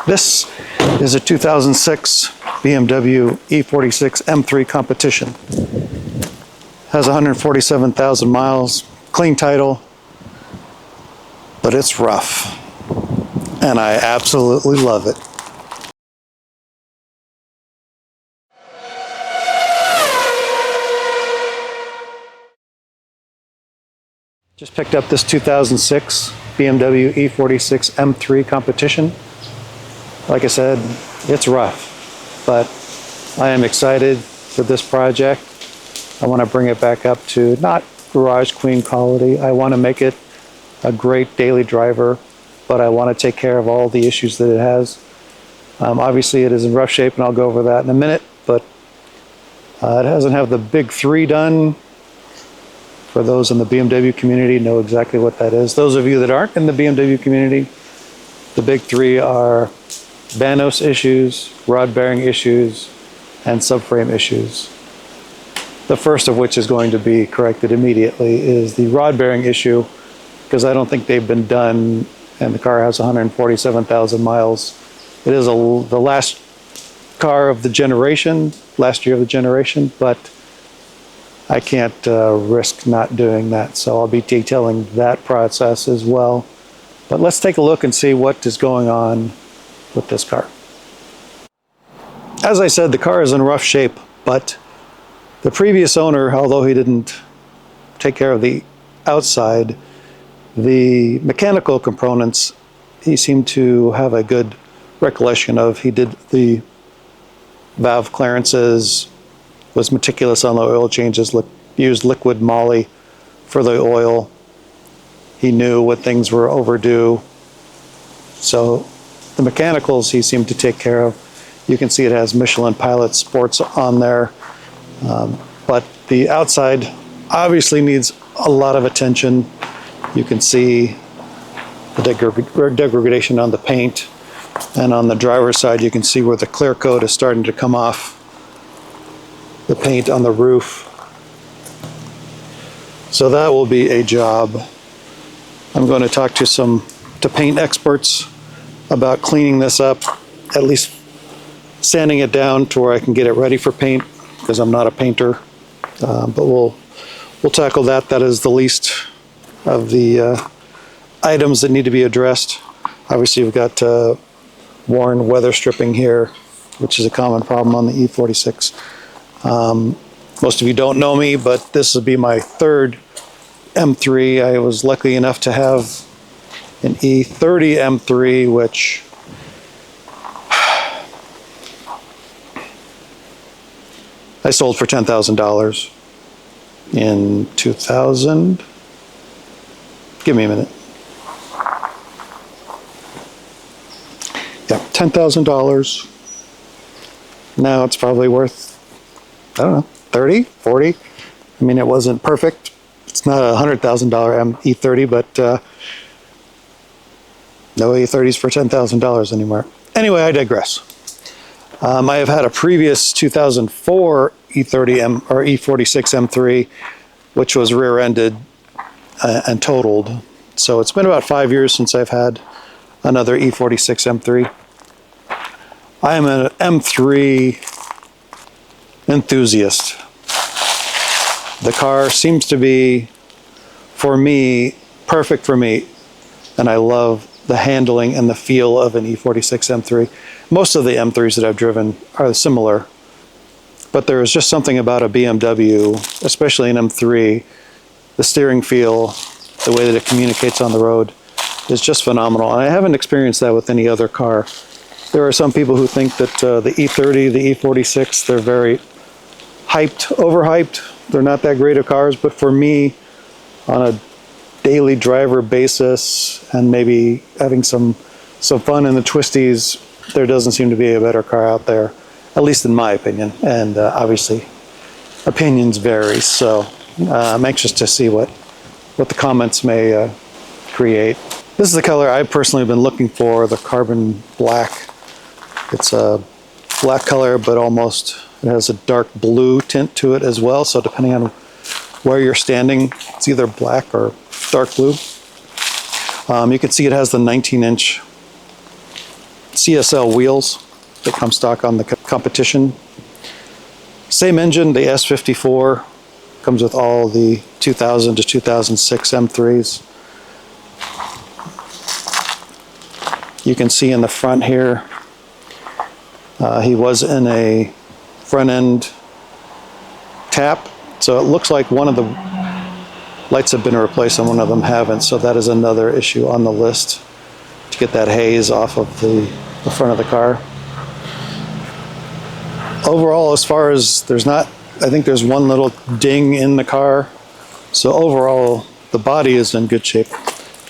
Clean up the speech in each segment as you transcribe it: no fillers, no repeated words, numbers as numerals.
This is a 2006 BMW E46 M3 competition. Has 147,000 miles, clean title, but it's rough. And I absolutely love it. Just picked up this 2006 BMW E46 M3 competition. Like I said, it's rough, but I am excited for this project. I want to bring it back up to not garage queen quality. I want to make it a great daily driver, but I want to take care of all the issues that it has. Obviously it is in rough shape, and I'll go over that in a minute, but it doesn't have the big three done. For those in the BMW community know exactly what that is. Those of you that aren't in the BMW community, the big three are Banos issues, rod bearing issues, and subframe issues. The first of which is going to be corrected immediately is the rod bearing issue, because I don't think they've been done, and the car has 147,000 miles. It is the last car of the generation, last year of the generation, but I can't risk not doing that, so I'll be detailing that process as well. But let's take a look and see what is going on with this car. As I said, the car is in rough shape, but the previous owner, although he didn't take care of the outside, the mechanical components, he seemed to have a good recollection of. He did the valve clearances, was meticulous on the oil changes, used liquid moly for the oil. He knew what things were overdue. So the mechanicals he seemed to take care of. You can see it has Michelin Pilot Sports on there. But the outside obviously needs a lot of attention. You can see the degradation on the paint. And on the driver's side, you can see where the clear coat is starting to come off the paint on the roof. So that will be a job. I'm going to talk to paint experts about cleaning this up, at least sanding it down to where I can get it ready for paint, because I'm not a painter. But we'll tackle that. That is the least of the items that need to be addressed. Obviously, we've got worn weather stripping here, which is a common problem on the E46. Most of you don't know me, but this will be my third M3. I was lucky enough to have an E30 M3, which I sold for $10,000 in 2000. Give me a minute. Yeah, $10,000. Now it's probably worth, I don't know, 30, 40. I mean, it wasn't perfect. It's not a $100,000 E30, but no E30s for $10,000 anymore. Anyway, I digress. I have had a previous 2004 E30 or E46 M3, which was rear-ended and totaled. So it's been about 5 years since I've had another E46 M3. I am an M3 enthusiast. The car seems to be, for me, perfect for me, and I love the handling and the feel of an E46 M3. Most of the M3s that I've driven are similar, but there is just something about a BMW, especially an M3, the steering feel, the way that it communicates on the road is just phenomenal. And I haven't experienced that with any other car. There are some people who think that the E30, the E46, they're very hyped, overhyped. They're not that great of cars, but for me, on a daily driver basis and maybe having some fun in the twisties, there doesn't seem to be a better car out there, at least in my opinion. And obviously, opinions vary, so I'm anxious to see what the comments may create. This is the color I've personally been looking for, the carbon black. It's a black color, but almost it has a dark blue tint to it as well. So depending on where you're standing, it's either black or dark blue. You can see it has the 19-inch CSL wheels that come stock on the competition. Same engine, the S54, comes with all the 2000 to 2006 M3s. You can see in the front here, he was in a front end tap, so it looks like one of the lights have been replaced and one of them haven't, so that is another issue on the list to get that haze off of the front of the car. Overall, as far as I think there's one little ding in the car, so overall the body is in good shape.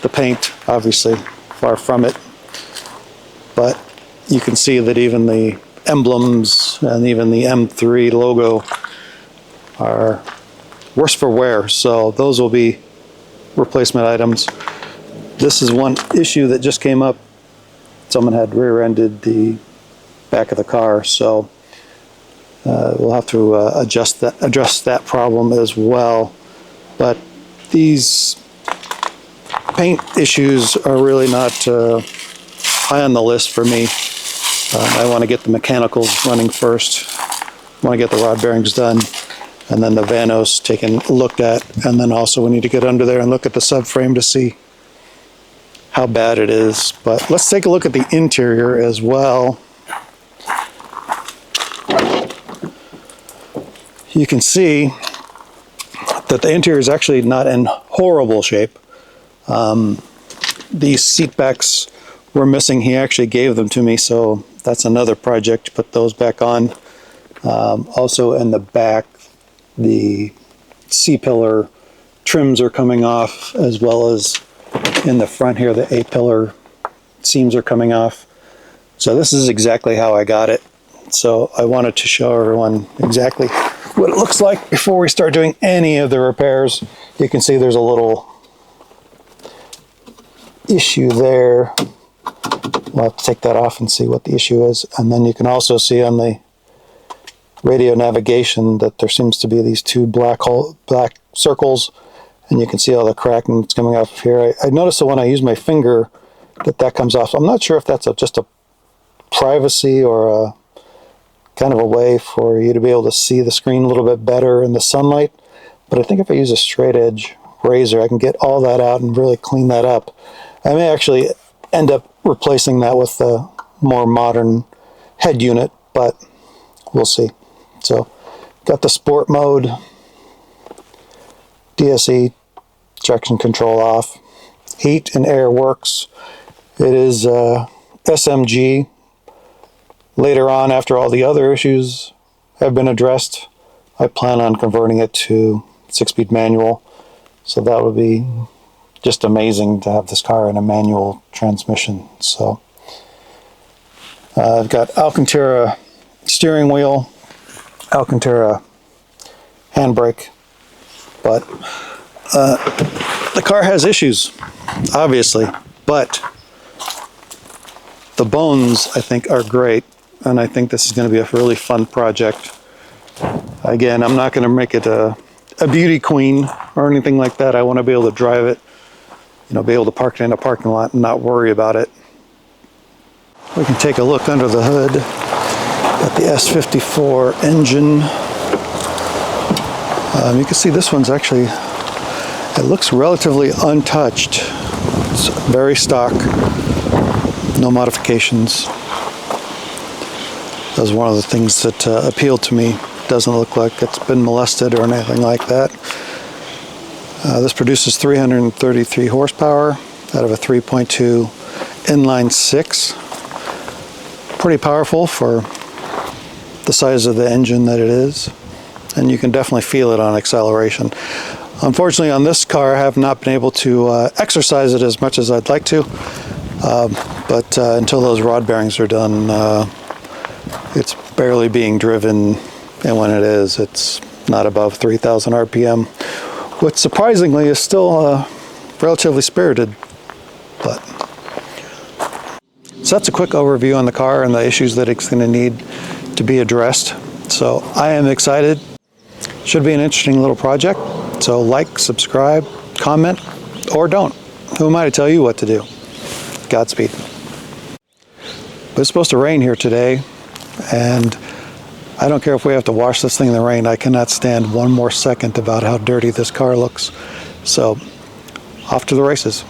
The paint, obviously, far from it, but you can see that even the emblems and even the M3 logo are worse for wear, so those will be replacement items. This is one issue that just came up. Someone had rear-ended the back of the car, so we'll have to address that problem as well. But these paint issues are really not high on the list for me. I want to get the mechanicals running first. I want to get the rod bearings done, and then the vanos taken looked at, and then also we need to get under there and look at the subframe to see how bad it is. But let's take a look at the interior as well. You can see that the interior is actually not in horrible shape. These seat backs were missing. He actually gave them to me, so that's another project to put those back on. Also in the back, the C-pillar trims are coming off, as well as in the front here, the A-pillar seams are coming off. So this is exactly how I got it. So I wanted to show everyone exactly what it looks like before we start doing any of the repairs. You can see there's a little issue there. We'll have to take that off and see what the issue is. And then you can also see on the radio navigation that there seems to be these two black circles, and you can see all the cracking that's coming off of here. I noticed that when I use my finger that comes off. I'm not sure if that's just a privacy or a kind of a way for you to be able to see the screen a little bit better in the sunlight, but I think if I use a straight edge razor I can get all that out and really clean that up. I may actually end up replacing that with a more modern head unit, but we'll see. So got the sport mode, DSE, traction control off, heat and air works. It is SMG. Later on, after all the other issues have been addressed, I plan on converting it to 6-speed manual. So that would be just amazing to have this car in a manual transmission. So I've got Alcantara steering wheel, Alcantara handbrake, but the car has issues, obviously, but the bones I think are great, and I think this is going to be a really fun project. Again, I'm not going to make it a beauty queen or anything like that. I want to be able to drive it, be able to park it in a parking lot and not worry about it. We can take a look under the hood at the S54 engine. You can see this one's actually, it looks relatively untouched. It's very stock, no modifications. That was one of the things that appealed to me. Doesn't look like it's been molested or anything like that. This produces 333 horsepower out of a 3.2 inline-six. Pretty powerful for the size of the engine that it is, and you can definitely feel it on acceleration. Unfortunately, on this car, I have not been able to exercise it as much as I'd like to, but until those rod bearings are done, it's barely being driven, and when it is, it's not above 3,000 RPM, which surprisingly is still relatively spirited. But so that's a quick overview on the car and the issues that it's going to need to be addressed. So I am excited. Should be an interesting little project. So like, subscribe, comment, or don't. Who am I to tell you what to do? Godspeed. But it's supposed to rain here today, and I don't care if we have to wash this thing in the rain. I cannot stand one more second about how dirty this car looks. So off to the races.